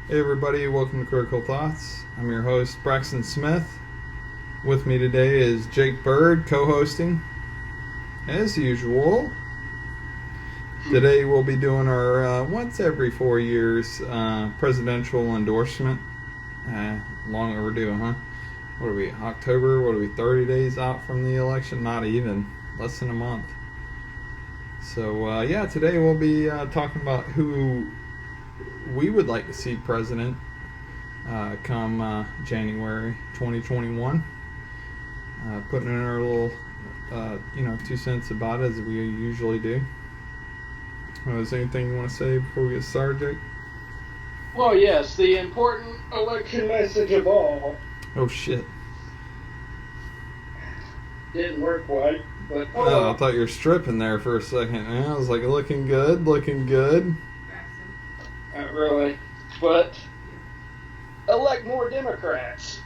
Hey everybody, welcome to Critical Thoughts. I'm your host, Braxton Smith. With me today is Jake Bird, co-hosting, as usual. Today we'll be doing our once every 4 years presidential endorsement. Long overdue, huh? What are we, October? What are we, 30 days out from the election? Not even. Less than a month. So, today we'll be talking about who we would like to see president come January 2021. Putting in our little, 2 cents about it as we usually do. Is there anything you want to say before we get started, Jake? Well, yes, the important election message of all Oh, shit. didn't work quite, but Oh, I thought you were stripping there for a second. Man. I was like, looking good, looking good. not really. But elect more Democrats.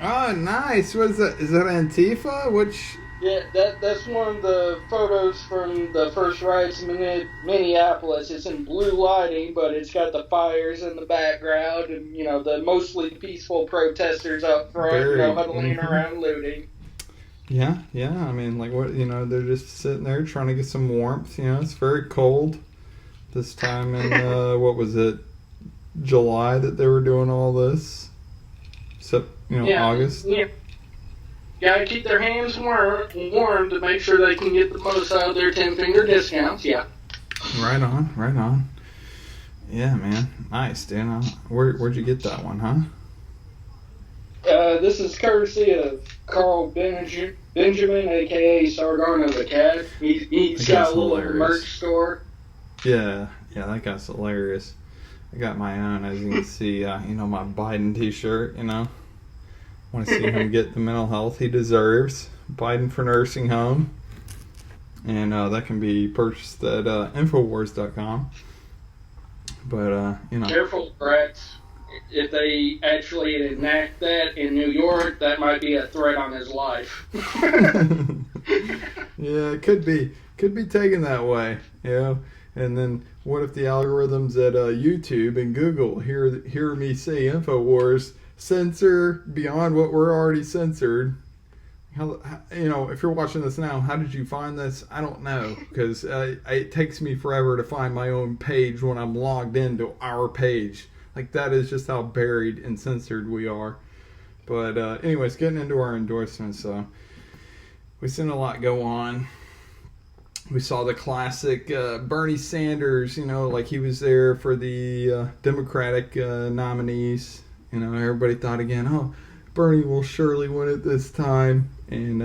Oh, nice. What is that? Is that Antifa? Which? Yeah, that's one of the photos from the first riots in Minneapolis. It's in blue lighting, but it's got the fires in the background and, the mostly peaceful protesters up front, huddling around looting. Yeah. I mean, like, what, they're just sitting there trying to get some warmth. It's very cold this time in, what was it, July that they were doing all this? August? Yeah. Gotta keep their hands warm to make sure they can get the most out of their 10-finger discounts, yeah. Right on. Yeah, man. Nice, dude. Where'd you get that one, huh? This is courtesy of Carl Benjamin, a.k.a. Sargano the Cat. He's got a little merch store. Yeah, that guy's hilarious. I got my own, as you can see, my Biden t-shirt, Want to see him get the mental health he deserves. Biden for nursing home. And that can be purchased at Infowars.com. But, Careful, Rex. If they actually enact that in New York, that might be a threat on his life. Yeah, it could be. Could be taken that way, And then what if the algorithms at YouTube and Google hear me say Infowars censor beyond what we're already censored? If you're watching this now, how did you find this? I don't know, because it takes me forever to find my own page when I'm logged into our page. Like, that is just how buried and censored we are. But anyways, getting into our endorsements. We've seen a lot go on. We saw the classic Bernie Sanders, like he was there for the Democratic nominees. Everybody thought again, oh, Bernie will surely win it this time. And,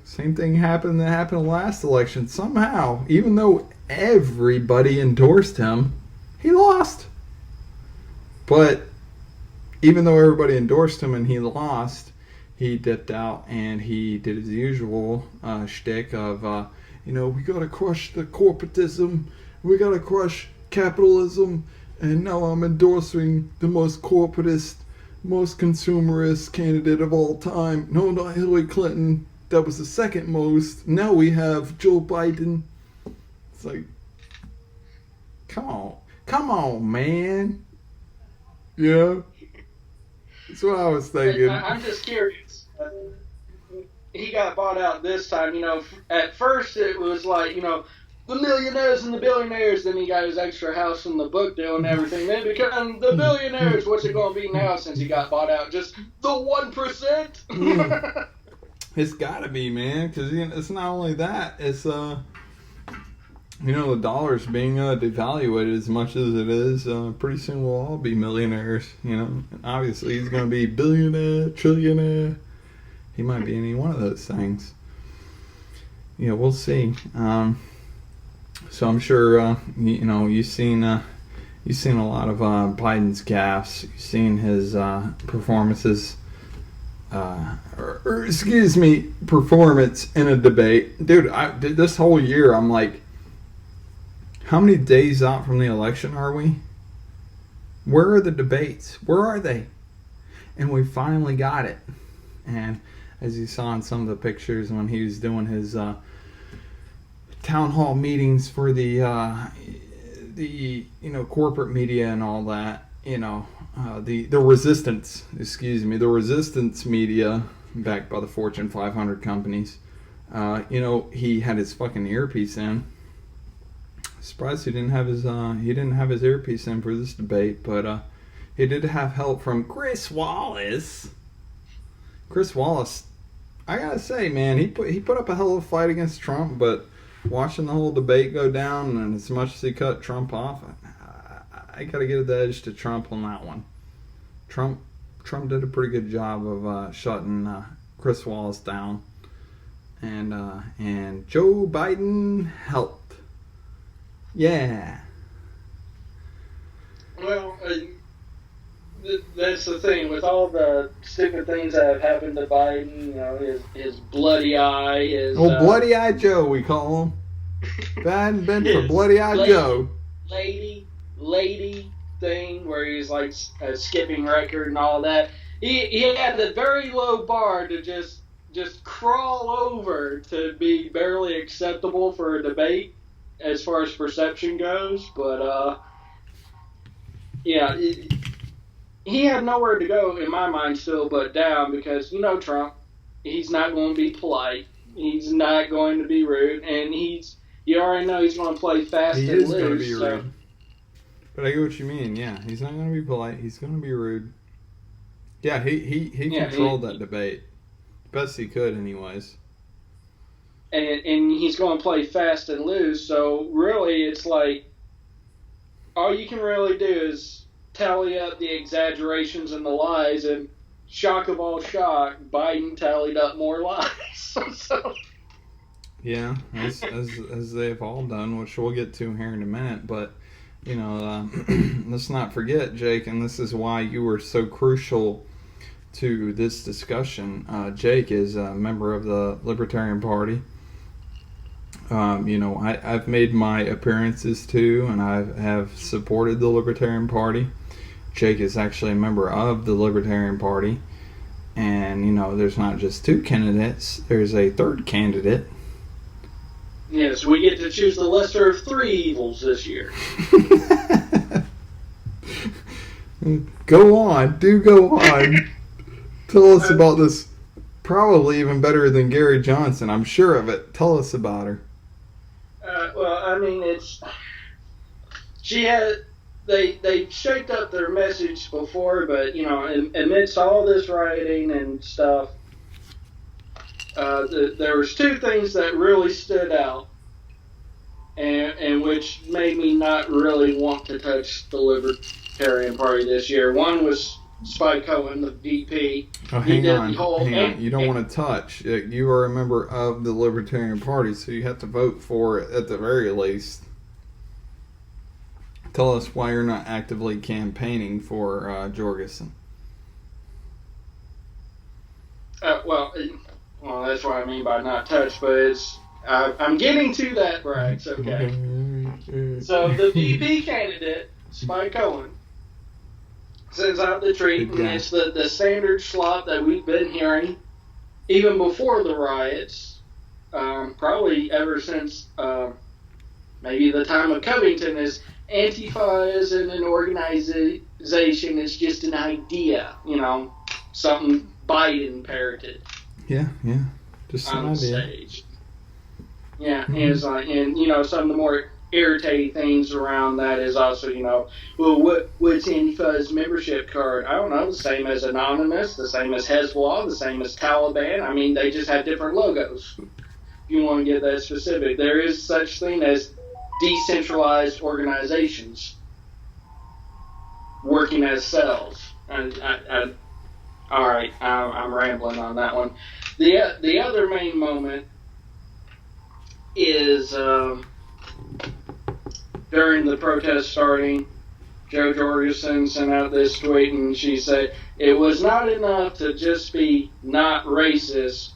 same thing happened that happened last election. Somehow, even though everybody endorsed him, he lost. But even though everybody endorsed him and he lost, he dipped out and he did his usual shtick of, we got to crush the corporatism. We got to crush capitalism. And now I'm endorsing the most corporatist, most consumerist candidate of all time. No, not Hillary Clinton. That was the second most. Now we have Joe Biden. It's like, come on, man. Yeah. That's what I was thinking. I'm just curious. He got bought out this time. At first it was like, the millionaires and the billionaires. Then he got his extra house from the book deal and everything. Then become the billionaires. What's it going to be now since he got bought out? Just the 1%? It's got to be, man. Because it's not only that. It's, the dollar's being devaluated as much as it is. Pretty soon we'll all be millionaires. And obviously he's going to be billionaire, trillionaire. He might be any one of those things. We'll see. So I'm sure you've seen a lot of Biden's gaffes. You've seen his performances, performance in a debate, dude. This whole year I'm like, how many days out from the election are we? Where are the debates? Where are they? And we finally got it. And as you saw in some of the pictures when he was doing his town hall meetings for the corporate media and all that, the resistance, the resistance media backed by the Fortune 500 companies. He had his fucking earpiece in. Surprised he didn't have his earpiece in for this debate, but he did have help from Chris Wallace. Chris Wallace, I gotta say, man, he put up a hell of a fight against Trump, but watching the whole debate go down, and as much as he cut Trump off, I gotta give the edge to Trump on that one. Trump did a pretty good job of shutting Chris Wallace down, and Joe Biden helped. Yeah. Well, that's the thing with all the stupid things that have happened to Biden. His bloody eye, Bloody Eye Joe, we call him. Bad been for Bloody Eye Joe. Lady thing where he's like a skipping record and all that. He had a very low bar to just crawl over to be barely acceptable for a debate as far as perception goes. But he had nowhere to go in my mind still but down, because Trump, he's not going to be polite, he's not going to be rude, and you already know he's going to play fast and loose. He is going to be rude. But I get what you mean. Yeah, he's not going to be polite. He's going to be rude. Yeah, he controlled that debate best he could, anyways. And he's going to play fast and loose. So really, it's like all you can really do is tally up the exaggerations and the lies, and shock of all shock, Biden tallied up more lies. So. Yeah, as they've all done, which we'll get to here in a minute, but. Let's not forget, Jake, and this is why you were so crucial to this discussion. Jake is a member of the Libertarian Party. I've made my appearances too, and I have supported the Libertarian Party. Jake is actually a member of the Libertarian Party. And, there's not just two candidates, there's a third candidate. Yes, we get to choose the lesser of three evils this year. Go on. Tell us about this. Probably even better than Gary Johnson. I'm sure of it. Tell us about her. They shaped up their message before, but, amidst all this rioting and stuff, there was two things that really stood out, and which made me not really want to touch the Libertarian Party this year. One was Spike Cohen, the VP. Oh, hang on. You don't want to touch. You are a member of the Libertarian Party, so you have to vote for it at the very least. Tell us why you're not actively campaigning for Jorgensen. Well, that's what I mean by not touch, but I'm getting to that, Brax, okay. So the VP candidate, Spike Cohen, sends out the tweet, and it's the standard slop that we've been hearing even before the riots, probably ever since maybe the time of Covington, is Antifa isn't an organization, it's just an idea, something Biden parroted. Yeah, just on an the idea. stage. Yeah, and it's like, some of the more irritating things around that is also, what's Antifa's membership card? I don't know, the same as Anonymous, the same as Hezbollah, the same as Taliban. I mean, they just have different logos. If you want to get that specific, there is such thing as decentralized organizations working as cells. All right, I'm rambling on that one. The other main moment is during the protest starting, Jo Jorgensen sent out this tweet, and she said, "It was not enough to just be not racist.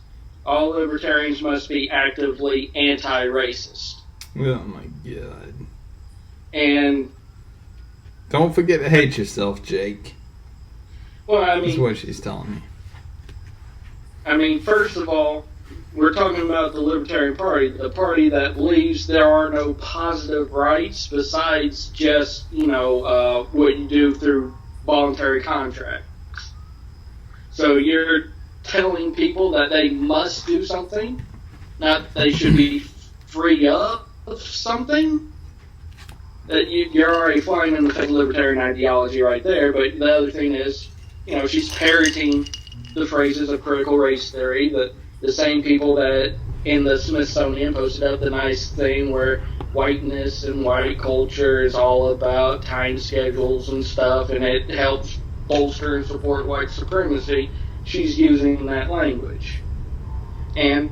All libertarians must be actively anti-racist." Oh my God. And don't forget to hate yourself, Jake. Well, I mean, that's what she's telling me. I mean, first of all, we're talking about the Libertarian Party, the party that believes there are no positive rights besides just, what you do through voluntary contracts. So you're telling people that they must do something, not they should be free of something. That you're already flying in the face of libertarian ideology right there. But the other thing is, she's parroting the phrases of critical race theory, that the same people that in the Smithsonian posted up the nice thing where whiteness and white culture is all about time schedules and stuff, and it helps bolster and support white supremacy. She's using that language. And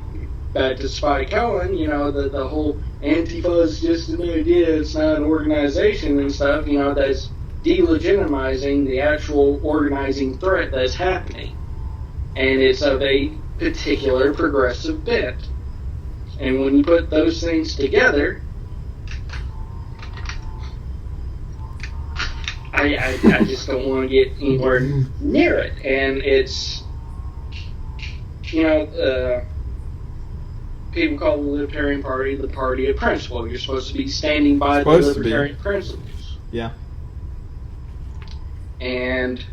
back to Spike Cohen, the whole Antifa is just an idea, it's not an organization and stuff, that's delegitimizing the actual organizing threat that's happening. And it's of a particular progressive bent. And when you put those things together, I just don't want to get anywhere near it. And it's, people call the Libertarian Party the party of principle. You're supposed to be standing by the libertarian principles. Yeah. And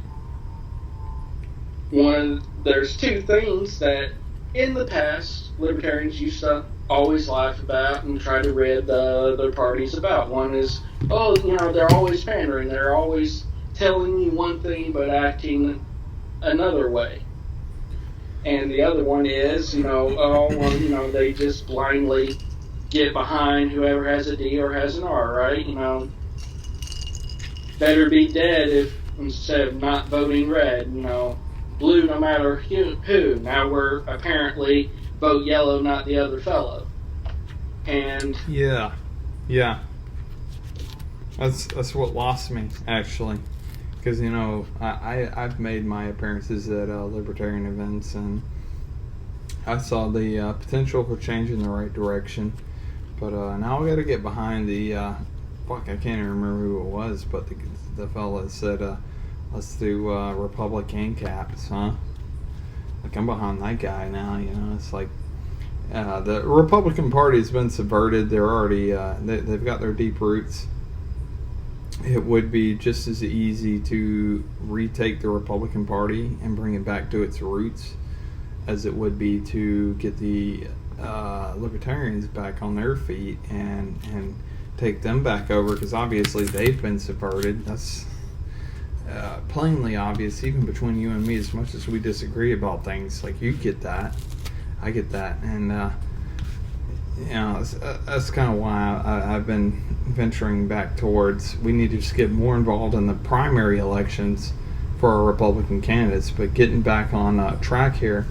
there's two things that in the past libertarians used to always laugh about and try to rid the other parties about. One is, they're always pandering. They're always telling you one thing but acting another way. And the other one is, they just blindly get behind whoever has a D or has an R, right? Better be dead if instead of not voting red, blue no matter who. Now we're apparently vote yellow, not the other fellow. And yeah, that's what lost me actually, because I've made my appearances at libertarian events, and I saw the potential for change in the right direction, but now I got to get behind the I can't even remember who it was, but the fella said let's do Republican caps, huh? Like, I'm behind that guy now, it's like the Republican Party has been subverted. They're already they've got their deep roots. It would be just as easy to retake the Republican Party and bring it back to its roots as it would be to get the libertarians back on their feet and take them back over, because obviously they've been subverted. That's plainly obvious, even between you and me, as much as we disagree about things. Like, you get that, I get that, and that's kind of why I've been venturing back towards, we need to just get more involved in the primary elections for our Republican candidates. But getting back on track here,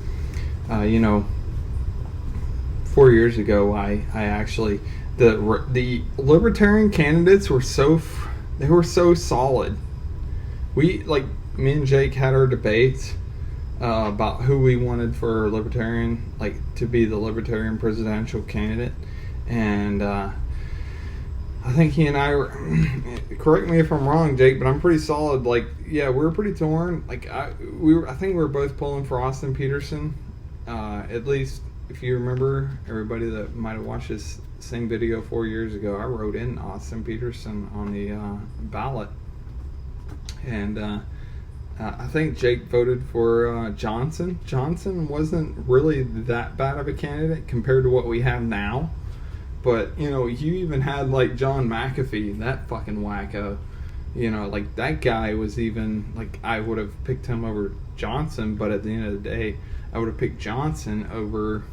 4 years ago, I actually, the libertarian candidates were so solid. Me and Jake had our debates about who we wanted for libertarian, to be the libertarian presidential candidate, and I think he and I were, correct me if I'm wrong, Jake, but I'm pretty solid. We were pretty torn. I think we were both pulling for Austin Peterson. At least, if you remember, everybody that might have watched this same video 4 years ago, I wrote in Austin Peterson on the ballot. And I think Jake voted for Johnson. Johnson wasn't really that bad of a candidate compared to what we have now. But, you even had, John McAfee, that fucking wacko. That guy was even, I would have picked him over Johnson, but at the end of the day, I would have picked Johnson over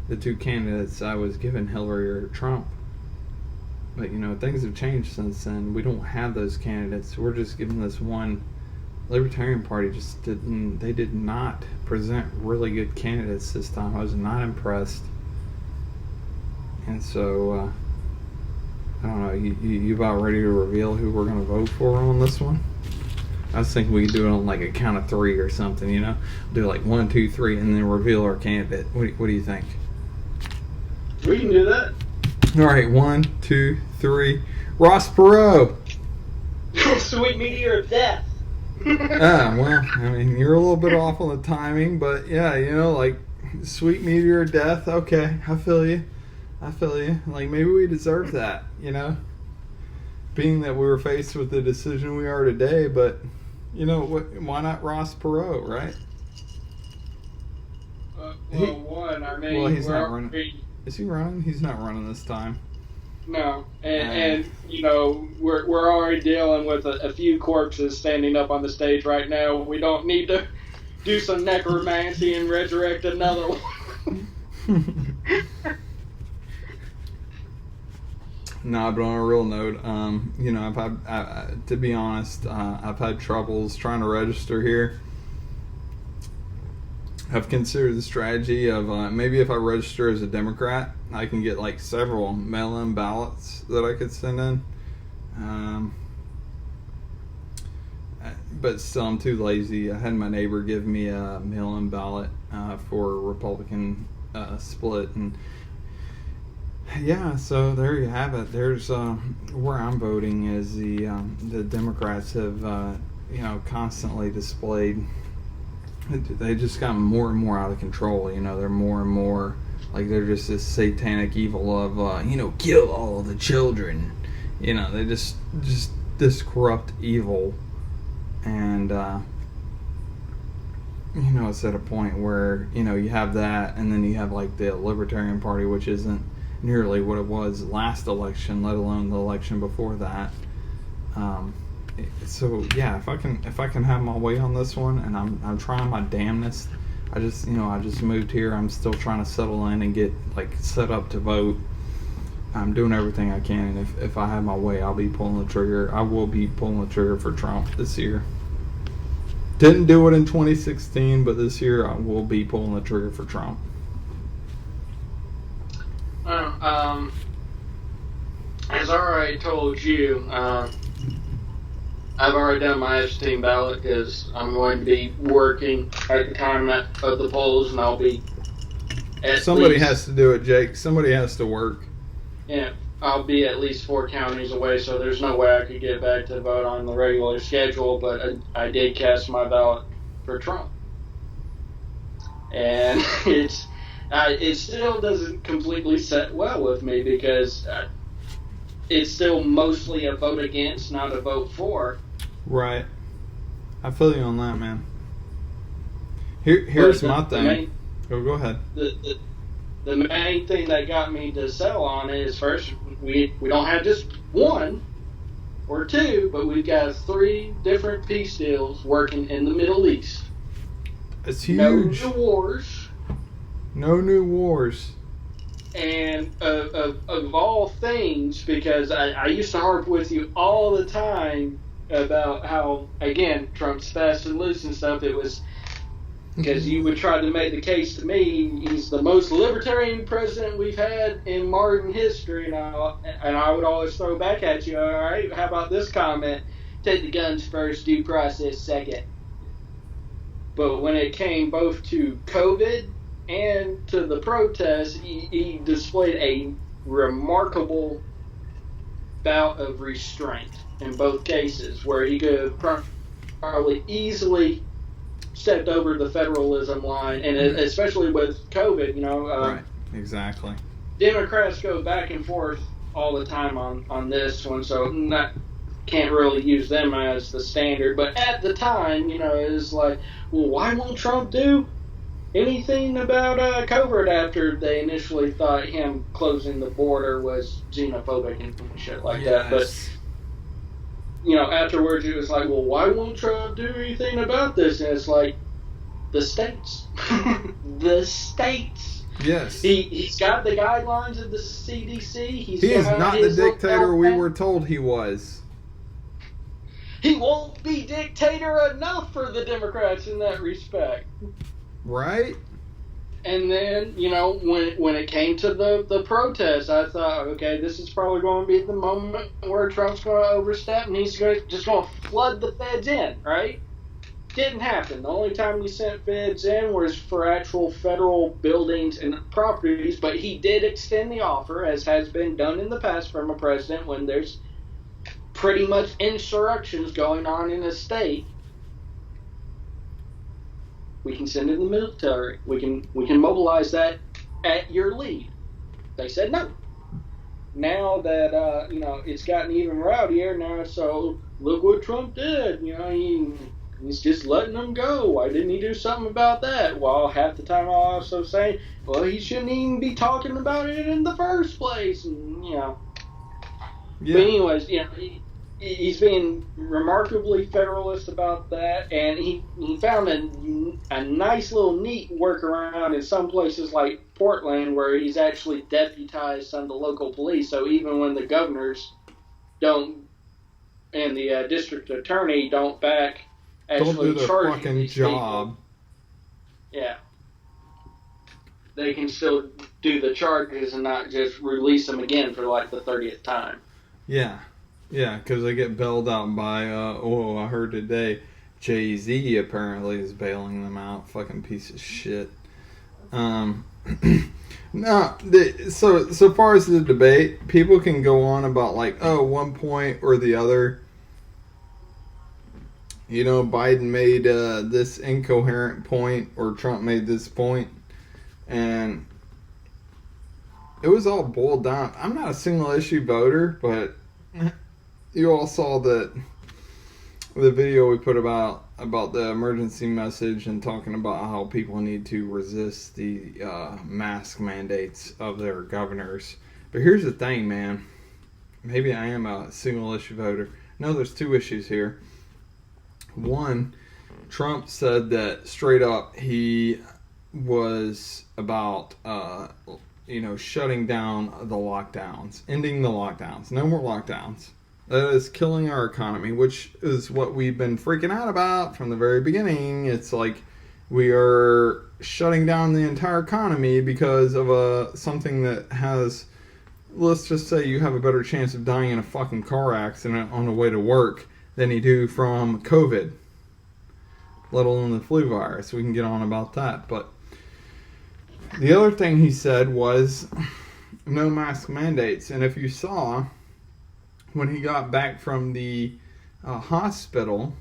the two candidates I was given, Hillary or Trump. But, things have changed since then. We don't have those candidates. We're just giving this one. Libertarian Party they did not present really good candidates this time. I was not impressed. And so, I don't know, you about ready to reveal who we're going to vote for on this one? I was thinking we could do it on a count of three or something, Do 1, 2, 3, and then reveal our candidate. What do you think? We can do that. All right, 1, 2, 3. Ross Perot. Sweet meteor of death. Well, you're a little bit off on the timing, but yeah, Sweet meteor death. Okay, I feel you. I feel you. Like maybe we deserve that, being that we were faced with the decision we are today. But why not Ross Perot, right? Well, he's not running. Is he running? He's not running this time. No, and we're already dealing with a few corpses standing up on the stage right now. We don't need to do some necromancy and resurrect another one. Nah, but on a real note, I've had, to be honest, I've had troubles trying to register here. I've considered the strategy of maybe if I register as a Democrat, I can get like several mail-in ballots that I could send in. But still, I'm too lazy. I had my neighbor give me a mail-in ballot for a Republican split, and yeah, so there you have it. There's where I'm voting is the Democrats have constantly displayed. They just got more and more out of control. They're more and more like they're just this satanic evil of kill all the children. They just this corrupt evil, and it's at a point where you have that, and then you have like the Libertarian Party, which isn't nearly what it was last election, let alone the election before that. So yeah, if I can have my way on this one, and I'm trying my damnedest. I just moved here. I'm still trying to settle in and get like set up to vote. I'm doing everything I can, and if I have my way, I'll be pulling the trigger. I will be pulling the trigger for Trump this year. Didn't do it in 2016, but this year I will be pulling the trigger for Trump. As I already told you, I've already done my absentee ballot because I'm going to be working at the time of the polls, and I'll be Somebody has to do it, Jake. Somebody has to work. Yeah, I'll be at least 4 counties away, so there's no way I could get back to vote on the regular schedule, but I did cast my ballot for Trump. And it still doesn't completely set well with me because it's still mostly a vote against, not a vote for. Right. I feel you on that, man. Here's my thing. Go ahead. The main thing that got me to settle on it is first, we don't have just 1 or 2, but we've got 3 different peace deals working in the Middle East. It's huge. No new wars. No new wars. And of all things, because I used to harp with you all the time about how, again, Trump's fast and loose and stuff, it was because you would try to make the case to me he's the most libertarian president we've had in modern history, and I would always throw back at you, all right, how about this comment? Take the guns first, due process second. But when it came both to COVID and to the protests, he displayed a remarkable bout of restraint in both cases, where he could probably easily stepped over the federalism line, and especially with COVID, right, exactly. Democrats go back and forth all the time on this one, so can't really use them as the standard. But at the time, it's like, well, why won't Trump do anything about COVID after they initially thought him closing the border was xenophobic and shit like that? But afterwards it was like, well, why won't Trump do anything about this? And it's like, the states. The states. Yes. He's got the guidelines of the CDC. He is not the dictator we were told he was. He won't be dictator enough for the Democrats in that respect. Right? And then, when it came to the protests, I thought, okay, this is probably going to be the moment where Trump's going to overstep and he's just going to flood the feds in, right? Didn't happen. The only time he sent feds in was for actual federal buildings and properties, but he did extend the offer, as has been done in the past from a president when there's pretty much insurrections going on in a state. We can send in the military. We can mobilize that at your lead. They said no. Now that it's gotten even rowdier now, so look what Trump did. He's just letting them go. Why didn't he do something about that? Well, half the time I'll also say, well, he shouldn't even be talking about it in the first place. And, Yeah. But anyways, he's being remarkably federalist about that, and he found a nice little neat workaround in some places like Portland, where he's actually deputized some of the local police. So even when the governors don't and the district attorney don't actually do their charge fucking job. People, yeah, they can still do the charges and not just release them again for like the 30th time. Yeah, because they get bailed out by, I heard today, Jay-Z apparently is bailing them out. Fucking piece of shit. No, so far as the debate, people can go on about like, one point or the other. Biden made this incoherent point, or Trump made this point, and it was all boiled down. I'm not a single issue voter, but you all saw the video we put about the emergency message and talking about how people need to resist the mask mandates of their governors. But here's the thing, man. Maybe I am a single issue voter. No, there's two issues here. One, Trump said that straight up he was about shutting down the lockdowns, ending the lockdowns. No more lockdowns. That is killing our economy, which is what we've been freaking out about from the very beginning. It's like we are shutting down the entire economy because of something that has, let's just say you have a better chance of dying in a fucking car accident on the way to work than you do from COVID, let alone the flu virus. We can get on about that. But the other thing he said was no mask mandates. And if you saw, when he got back from the hospital,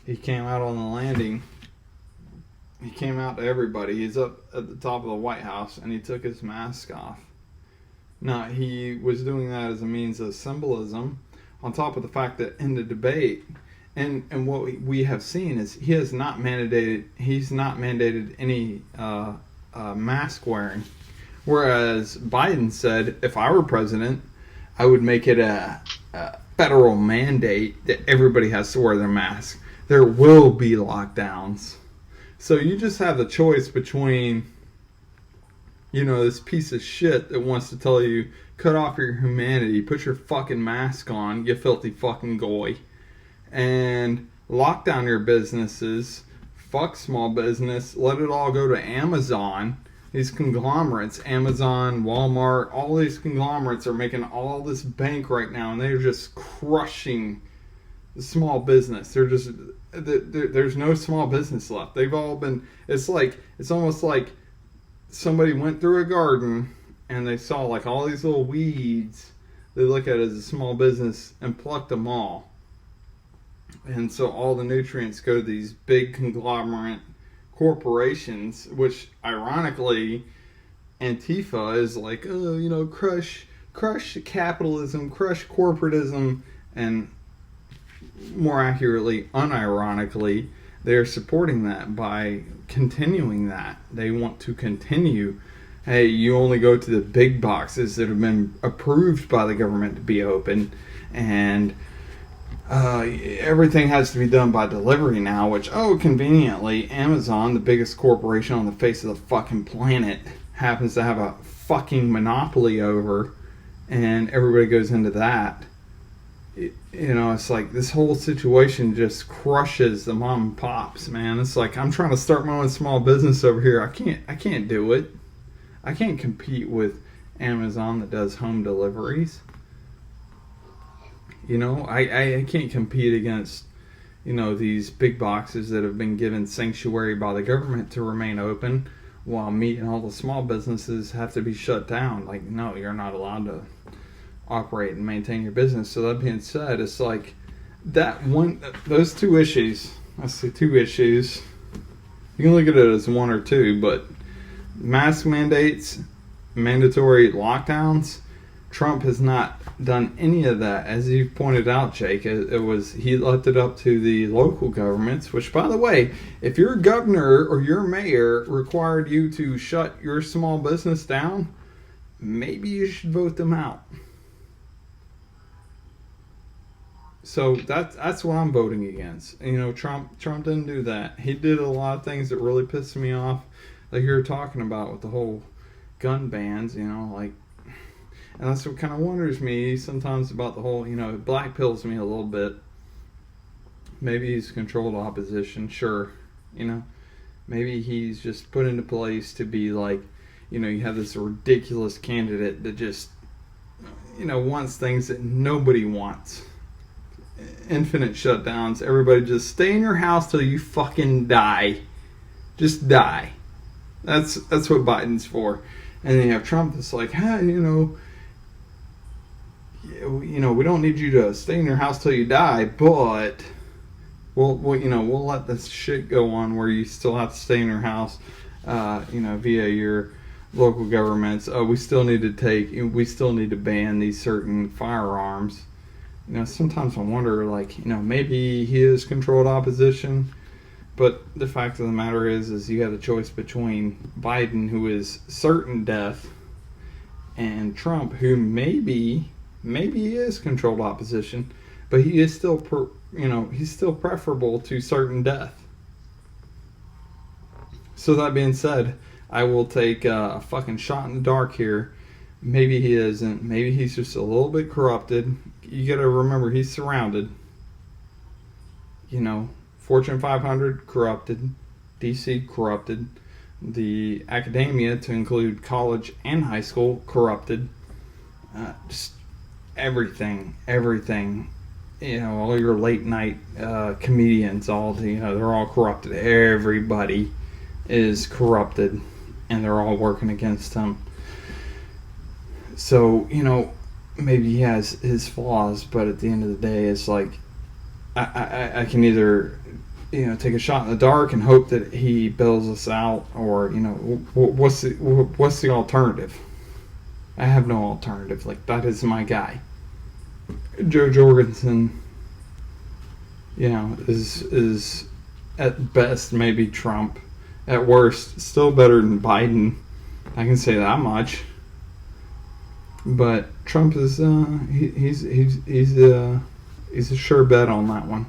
he came out on the landing. He came out to everybody. He's up at the top of the White House, and he took his mask off. Now, he was doing that as a means of symbolism, on top of the fact that in the debate, and what we have seen is he's not mandated any mask wearing. Whereas Biden said, if I were president, I would make it a federal mandate that everybody has to wear their mask. There will be lockdowns. So you just have the choice between, this piece of shit that wants to tell you, cut off your humanity, put your fucking mask on, you filthy fucking goy, and lock down your businesses, fuck small business, let it all go to Amazon. These conglomerates, Amazon, Walmart, all these conglomerates are making all this bank right now, and they're just crushing the small business. There's no small business left. They've all been, it's almost like somebody went through a garden and they saw like all these little weeds they look at it as a small business and plucked them all. And so all the nutrients go to these big conglomerate corporations, which ironically Antifa is like, crush capitalism, crush corporatism, and more accurately, unironically, they're supporting that by continuing that. They want to continue, hey, you only go to the big boxes that have been approved by the government to be open, and everything has to be done by delivery now, which, conveniently, Amazon, the biggest corporation on the face of the fucking planet, happens to have a fucking monopoly over, and everybody goes into that. It's like this whole situation just crushes the mom and pops, man. It's like I'm trying to start my own small business over here. I can't do it. I can't compete with Amazon that does home deliveries. I can't compete against, these big boxes that have been given sanctuary by the government to remain open, while me and all the small businesses have to be shut down. Like, no, you're not allowed to operate and maintain your business. So that being said, it's like those two issues. Let's say two issues. You can look at it as one or two, but mask mandates, mandatory lockdowns, Trump has not done any of that. As you pointed out, Jake, he left it up to the local governments, which, by the way, if your governor or your mayor required you to shut your small business down, maybe you should vote them out. So that's what I'm voting against. Trump didn't do that. He did a lot of things that really pissed me off, like you were talking about with the whole gun bans. And that's what kind of wonders me sometimes about the whole. It black pills me a little bit. Maybe he's controlled opposition. Sure, maybe he's just put into place to be like, you have this ridiculous candidate that just, wants things that nobody wants. Infinite shutdowns. Everybody just stay in your house till you fucking die. Just die. That's what Biden's for. And then you have Trump that's like, hey, we don't need you to stay in your house till you die, but we'll let this shit go on where you still have to stay in your house, via your local governments. We still need to ban these certain firearms. Sometimes I wonder, maybe he is controlled opposition, but the fact of the matter is you have the choice between Biden, who is certain death, and Trump, who maybe he is controlled opposition, but he is still, he's still preferable to certain death. So that being said, I will take a fucking shot in the dark here. Maybe he isn't. Maybe he's just a little bit corrupted. You got to remember, he's surrounded. Fortune 500 corrupted, DC corrupted, the academia, to include college and high school, corrupted. Just everything. All your late night comedians, they're all corrupted. Everybody is corrupted, and they're all working against him. So, maybe he has his flaws, but at the end of the day, it's like I can either, take a shot in the dark and hope that he bails us out, or what's the alternative? I have no alternative. That is my guy. Joe Jorgensen, is at best maybe Trump, at worst still better than Biden. I can say that much. But Trump is he's a sure bet on that one.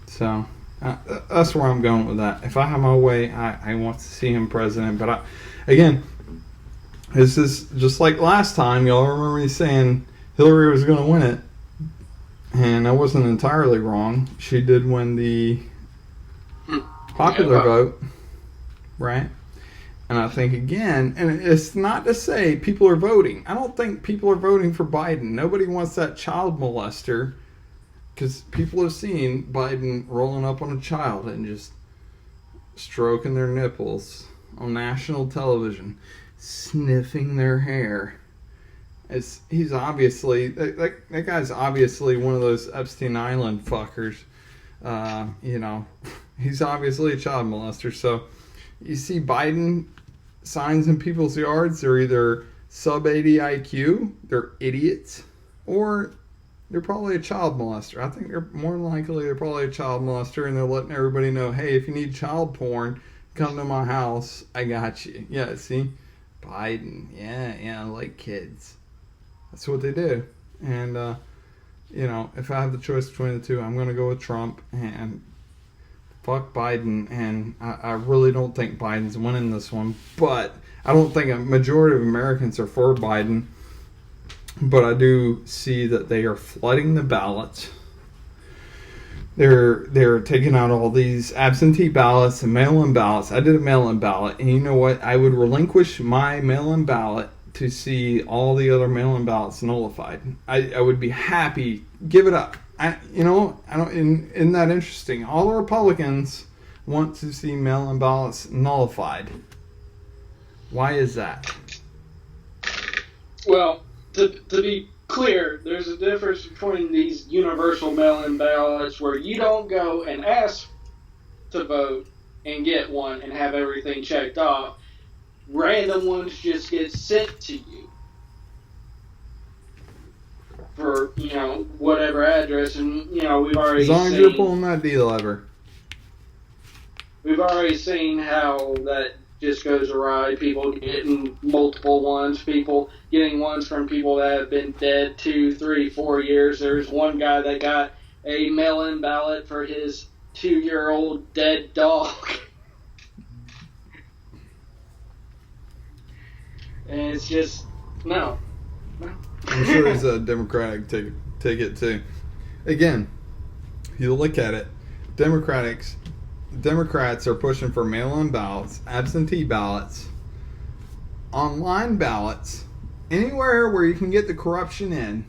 So that's where I'm going with that. If I have my way, I want to see him president. But again, this is just like last time. Y'all remember me saying Hillary was going to win it, and I wasn't entirely wrong. She did win the popular vote, right? And I think, again, and it's not to say people are voting. I don't think people are voting for Biden. Nobody wants that child molester, because people have seen Biden rolling up on a child and just stroking their nipples on national television, sniffing their hair. He's obviously, that guy's obviously one of those Epstein Island fuckers. He's obviously a child molester. So you see Biden signs in people's yards, they're either sub 80 IQ, they're idiots, or they're probably a child molester. I think they're probably a child molester, and they're letting everybody know, hey, if you need child porn, come to my house, I got you. Yeah, see? Biden, yeah, I like kids. That's what they do. And, if I have the choice between the two, I'm going to go with Trump, and fuck Biden, and I really don't think Biden's winning this one, but I don't think a majority of Americans are for Biden, but I do see that they are flooding the ballots. They're taking out all these absentee ballots and mail-in ballots. I did a mail-in ballot, and you know what? I would relinquish my mail-in ballot to see all the other mail-in ballots nullified. I would be happy. Give it up. Isn't that interesting? All the Republicans want to see mail-in ballots nullified. Why is that? Well, to be clear, there's a difference between these universal mail-in ballots where you don't go and ask to vote, and get one and have everything checked off. Random ones just get sent to you for, whatever address. And, we've As already long as you're seen pulling that D lever. we've already seen how that just goes awry. People getting multiple ones, people getting ones from people that have been dead 2, 3, 4 years. There's one guy that got a mail-in ballot for his 2-year-old dead dog. And it's just, no. I'm sure there's a Democratic ticket too. Again, you look at it, Democrats are pushing for mail-in ballots, absentee ballots, online ballots, anywhere where you can get the corruption in,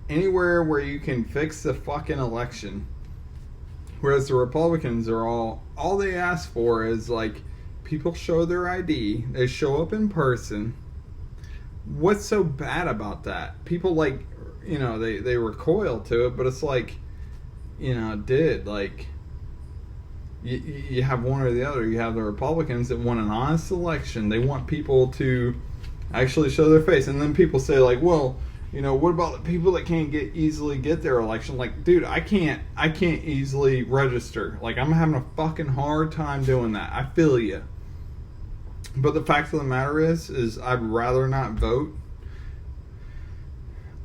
anywhere where you can fix the fucking election. Whereas the Republicans are all they ask for is like people show their ID, they show up in person. What's so bad about that? People they recoil to it, but it's like, dude, like you have one or the other. You have the Republicans that want an honest election. They want people to actually show their face, and then people say like, well, what about the people that can't easily get their election? Like, dude, I can't easily register. Like, I'm having a fucking hard time doing that. I feel you. But the fact of the matter is I'd rather not vote.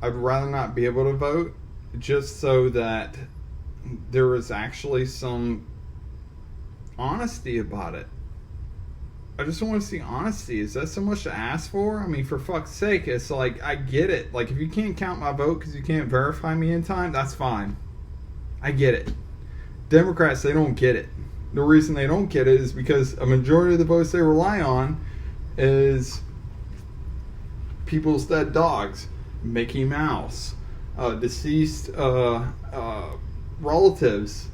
I'd rather not be able to vote, just so that there is actually some honesty about it. I just want to see honesty. Is that so much to ask for? I mean, for fuck's sake, it's like, I get it. Like, if you can't count my vote because you can't verify me in time, that's fine. I get it. Democrats, they don't get it. The reason they don't get it is because a majority of the votes they rely on is people's dead dogs, Mickey Mouse, deceased relatives,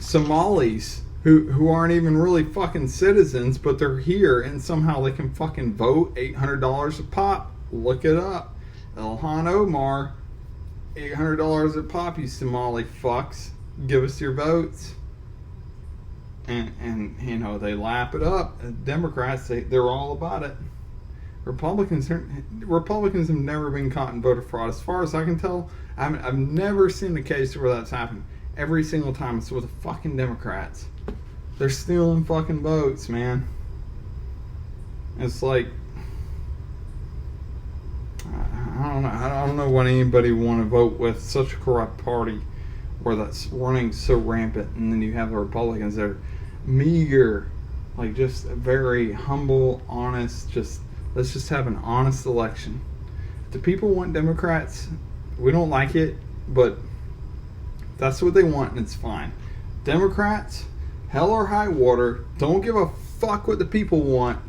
Somalis who aren't even really fucking citizens, but they're here and somehow they can fucking vote. $800 a pop. Look it up. Ilhan Omar, $800 a pop, you Somali fucks. Give us your votes. And they lap it up. Democrats, they're all about it. Republicans have never been caught in voter fraud. As far as I can tell, I've never seen a case where that's happened. Every single time it's with the fucking Democrats. They're stealing fucking votes, man. It's like, I don't know what anybody would want to vote with such a corrupt party where that's running so rampant, and then you have the Republicans that are meager, like just very humble, honest, let's just have an honest election. If the people want Democrats, we don't like it, but that's what they want, and it's fine. Democrats, hell or high water, don't give a fuck what the people want.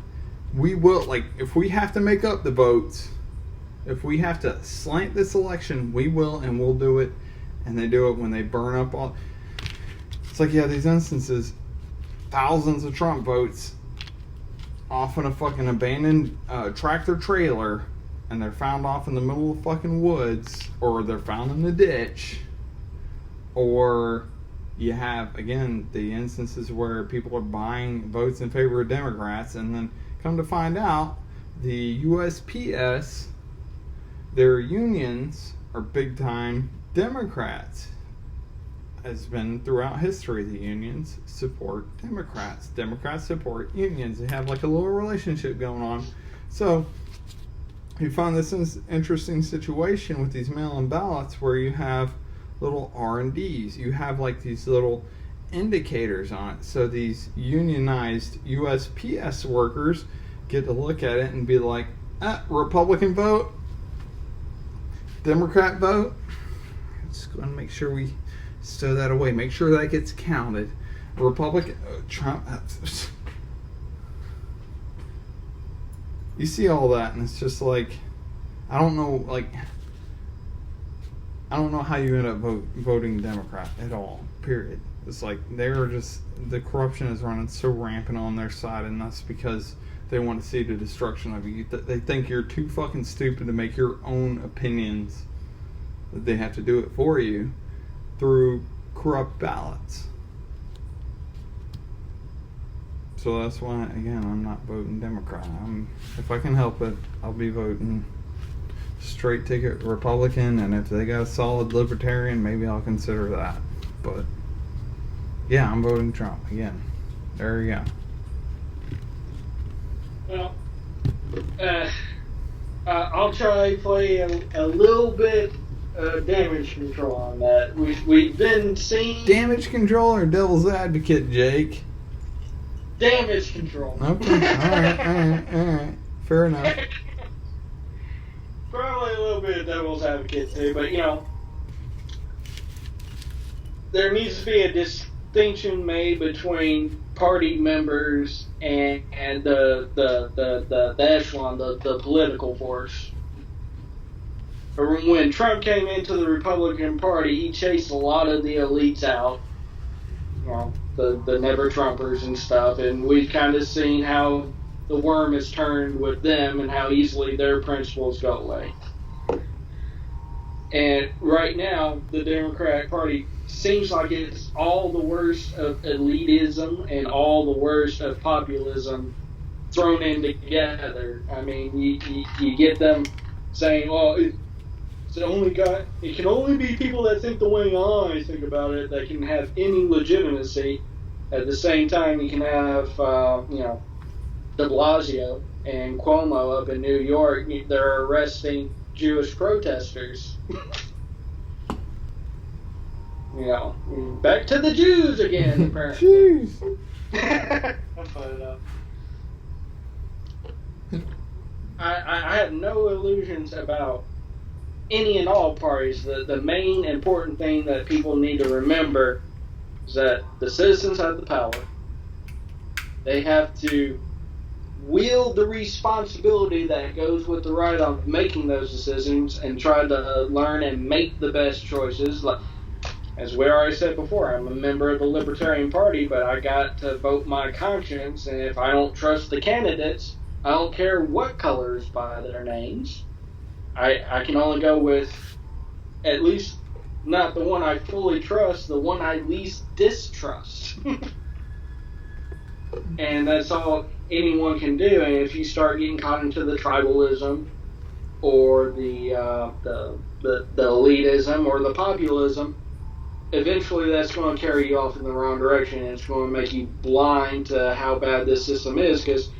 We will, like, if we have to make up the votes, if we have to slant this election, we will, and we'll do it. And they do it when they burn up all. It's like, yeah, these instances, thousands of Trump votes off in a fucking abandoned tractor trailer, and they're found off in the middle of the fucking woods, or they're found in the ditch, or you have, again, the instances where people are buying votes in favor of Democrats, and then come to find out the USPS, their unions are big time Democrats. Has been throughout history. The unions support Democrats. Democrats support unions. They have like a little relationship going on. So you find this interesting situation with these mail-in ballots where you have little R&Ds. You have like these little indicators on it. So these unionized USPS workers get to look at it and be like, Republican vote, Democrat vote. Just going to make sure we stow that away. Make sure that gets counted. Republican, Trump. You see all that, and it's just like, I don't know how you end up voting Democrat at all. Period. It's like the corruption is running so rampant on their side, and that's because they want to see the destruction of you. They think you're too fucking stupid to make your own opinions. That they have to do it for you through corrupt ballots. So that's why, again, I'm not voting Democrat. If I can help it, I'll be voting straight ticket Republican, and if they got a solid Libertarian, maybe I'll consider that. But yeah, I'm voting Trump again. There you Well, I'll try to play a little bit damage control on that. We've been seeing go. Damage control or devil's advocate, Jake? damage control. Okay, alright. Fair enough. Probably a little bit of devil's advocate too, but there needs to be a distinction made between party members and the echelon, the political force. When Trump came into the Republican Party, he chased a lot of the elites out, the never Trumpers and stuff, and we've kind of seen how the worm is turned with them and how easily their principles go away. And right now, the Democratic Party seems like it's all the worst of elitism and all the worst of populism thrown in together. I mean, you get them saying, well, it can only be people that think the way I think about it that can have any legitimacy. At the same time, you can have, de Blasio and Cuomo up in New York. They're arresting Jewish protesters. Back to the Jews again, apparently. Jews. I'll put it up. I have no illusions about any and all parties. The main important thing that people need to remember is that the citizens have the power. They have to wield the responsibility that goes with the right of making those decisions and try to learn and make the best choices. Like, as we already said before, I'm a member of the Libertarian Party, but I got to vote my conscience, and if I don't trust the candidates, I don't care what colors by their names. I can only go with at least not the one I fully trust, the one I least distrust. And that's all anyone can do. And if you start getting caught into the tribalism or the elitism or the populism, eventually that's going to carry you off in the wrong direction, and it's going to make you blind to how bad this system is, because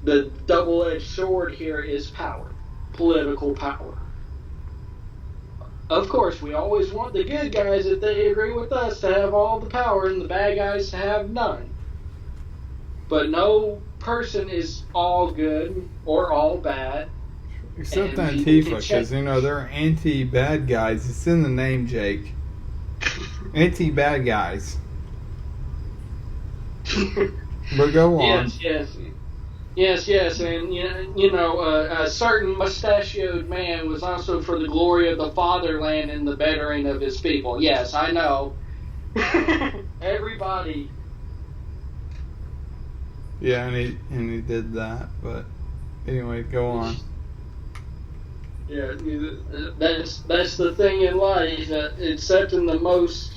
the double-edged sword here is power, political power. Of course, we always want the good guys, if they agree with us, to have all the power and the bad guys to have none. But no person is all good or all bad. Except Antifa, because, they're anti-bad guys. It's in the name, Jake. Anti-bad guys. But go on. Yes, and a certain mustachioed man was also for the glory of the fatherland and the bettering of his people. Yes, I know. Everybody. Yeah, and he did that, but anyway, go on. Yeah, that's the thing in life, that except in the most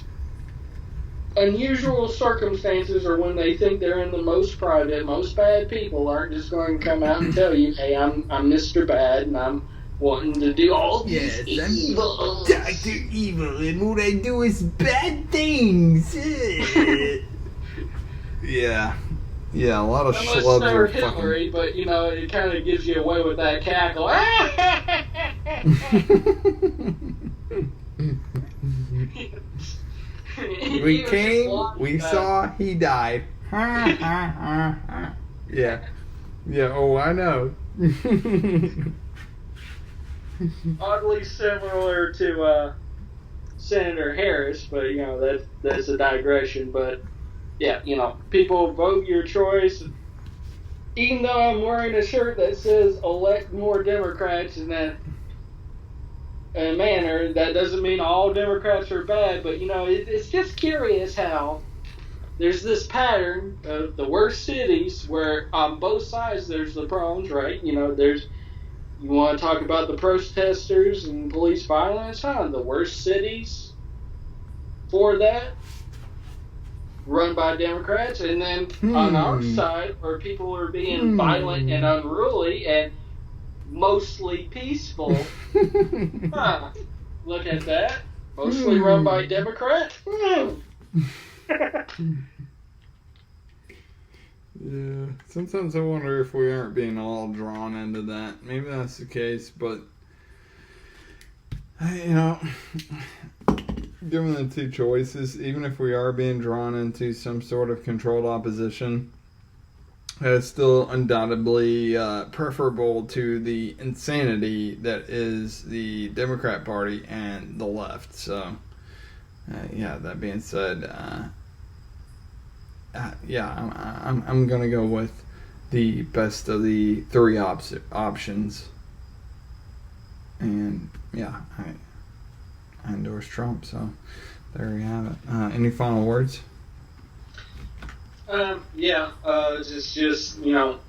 unusual circumstances, or when they think they're in the most private, most bad people aren't just going to come out and tell you, hey, I'm Mr. Bad, and I'm wanting to do all these evil. I'm Dr. Evil, and what I do is bad things. Yeah, a lot of Unless schlubs they're are Hillary, but it kind of gives you away with that cackle. We came, we saw, he died. Yeah, oh, I know. Oddly similar to Senator Harris, but that's a digression. But yeah, people vote your choice. Even though I'm wearing a shirt that says elect more Democrats in that manner, that doesn't mean all Democrats are bad, but it's just curious how there's this pattern of the worst cities where on both sides there's the problems, right? You want to talk about the protesters and police violence, the worst cities for that run by Democrats, and then on our side, where people are being violent and unruly and mostly peaceful. Look at that. Mostly run by Democrats. Yeah. Sometimes I wonder if we aren't being all drawn into that. Maybe that's the case, but given the two choices, even if we are being drawn into some sort of controlled opposition, it's still undoubtedly preferable to the insanity that is the Democrat Party and the left. So, that being said, I'm gonna go with the best of the three options, and I endorse Trump. So there you have it. Any final words? Just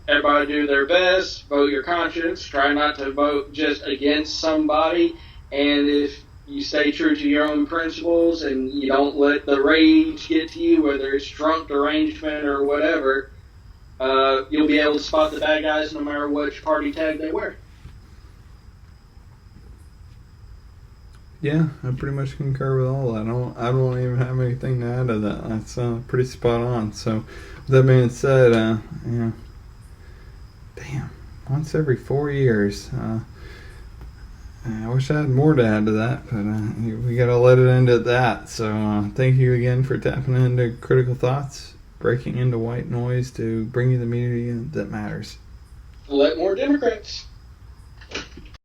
everybody do their best, vote your conscience, try not to vote just against somebody, and if you stay true to your own principles and you don't let the rage get to you, whether it's drunk derangement or whatever, you'll be able to spot the bad guys no matter which party tag they wear. Yeah, I pretty much concur with all that. I don't even have anything to add to that. That's pretty spot on. So, with that being said, once every 4 years. I wish I had more to add to that, but we gotta let it end at that. So, thank you again for tapping into Critical Thoughts, breaking into white noise to bring you the media that matters. Let more Democrats.